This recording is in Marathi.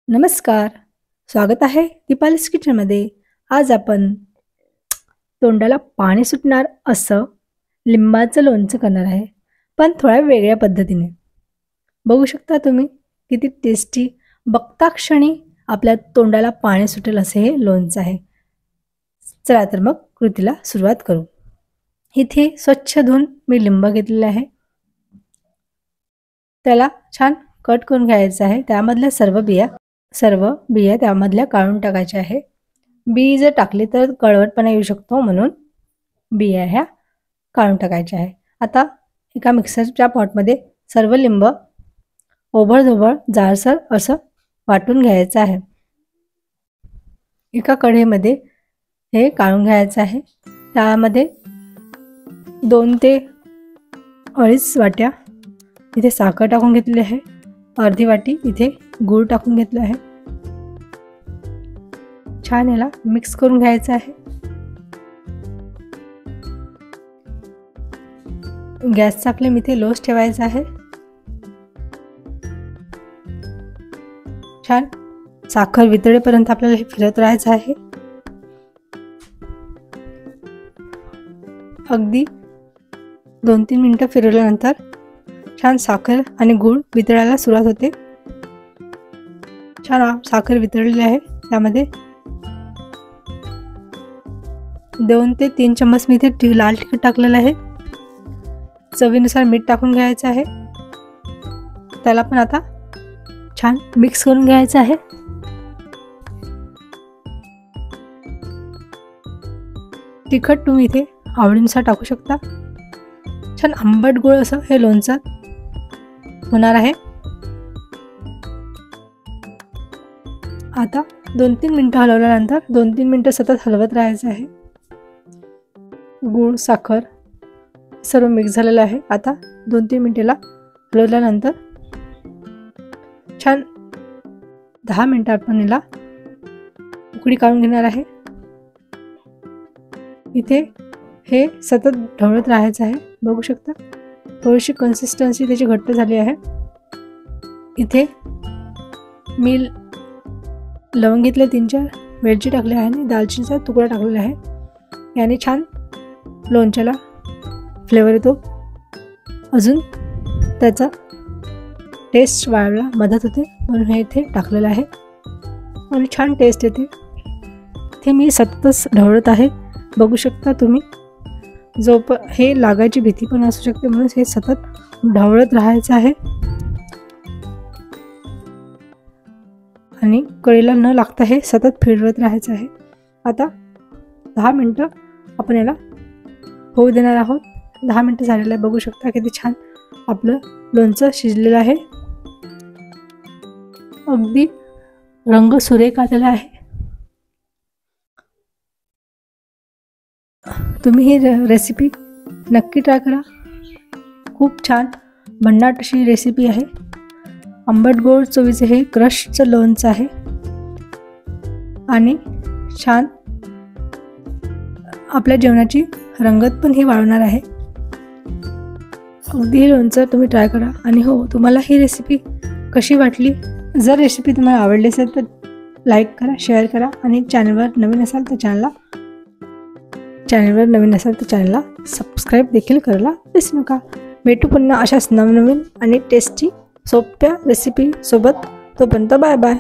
नमस्कार. स्वागत आहे दीपालीस किचनमध्ये. आज आपण तोंडाला पाणी सुटणार असं लिंबाचं लोणचं करणार आहे, पण थोड्या वेगळ्या पद्धतीने. बघू शकता तुम्ही किती टेस्टी, बघता क्षणी आपल्या तोंडाला पाणी सुटेल असे हे लोणचं आहे. चला तर मग कृतीला सुरुवात करू. इथे स्वच्छ धुवून मी लिंब घेतलेला आहे. त्याला छान कट करून घ्यायचं आहे. त्यामधल्या सर्व बिया त्यामधल्या काढून टाकायच्या आहे. बी जर टाकली तर कळवटपणा येऊ शकतो, म्हणून बिया ह्या काढून टाकायच्या आहे. आता एका मिक्सरच्या पॉटमध्ये सर्व लिंब ओबळधोबळ जाडसर असं वाटून घ्यायचं आहे. एका कढईमध्ये हे काढून घ्यायचं आहे. त्यामध्ये 2 ते 2.5 वाट्या इथे साखर टाकून घेतली आहे. अर्धी वाटी इथे गूळ टाकून घेतला आहे. छान याला मिक्स करून घ्यायचं आहे. गॅसचा फ्लेम इथे लोच ठेवायचा आहे. छान साखर वितळेपर्यंत आपल्याला हे फिरत राहायचं आहे. अगदी 2-3 मिनिटं फिरवल्यानंतर छान साखर आणि गूळ वितळायला सुरुवात होते. छान साखर वितळलेली आहे. त्यामध्ये 2 ते 3 चम्मच मी इथे लाल तिखट टाकलेलं आहे. चवीनुसार मीठ टाकून घ्यायचं आहे. त्याला पण आता छान मिक्स करून घ्यायचं आहे. तिखट तुम्ही इथे आवडीनुसार टाकू शकता. छान आंबट गोड असं हे लोणचं होणार आहे. आता 2-3 मिनिटं हलवल्यानंतर 2-3 मिनिटं सतत हलवत राहायचं आहे. गूळ साखर सर्व मिक्स झालेलं आहे. आता 2-3 मिनिटाला हलवल्यानंतर छान 10 मिनिटं आपण याला उकळी काढून घेणार आहे. इथे हे सतत ढवळत राहायचं आहे. बघू शकता थोडीशी कन्सिस्टन्सी त्याची घट्ट झाली आहे. इथे मी लवंग घेतले 3-4, वेलची टाकली आहे आणि दालचिनीचा तुकडा टाकलेला आहे. याने छान लोणच्याला फ्लेवर येतो. अजून त्याचा टेस्ट वाढवायला मदत होते, म्हणून हे इथे टाकलेलं आहे आणि छान टेस्ट येते. इथे मी सतत ढवळत आहे. बघू शकता तुम्ही हे लागायची भीती पण असू शकते, म्हणून हे सतत ढवळत राहायचं आहे आणि कढईला न लागता हे सतत फिरवत राहायचं आहे. आता 10 मिनिटं आपण याला होऊ देणार आहोत. 10 मिनिटं झालेलं आहे. बघू शकता किती छान आपलं लोणचं शिजलेलं आहे. अगदी रंग सुरेख आलेला आहे. तुम्ही ही रेसिपी नक्की ट्राय करा. खूप छान भन्नाट अशी रेसिपी आहे. आंबट गोड चवीचे हे क्रशचं लोणचं आहे आणि छान आपल्या जेवणाची रंगत पण ही वाढवणार आहे. अगदी हे लोणचं तुम्ही ट्राय करा. आणि हो, तुम्हाला ही रेसिपी कशी वाटली? जर रेसिपी तुम्हाला आवडली असेल तर लाईक करा, शेअर करा आणि चॅनलवर नवीन असाल तर चॅनलला सबस्क्राईब देखील करायला विसरू नका. भेटू पुन्हा अशाच नवनवीन आणि टेस्टी सोप्या रेसिपी सोबत. तोपर्यंत बाय बाय.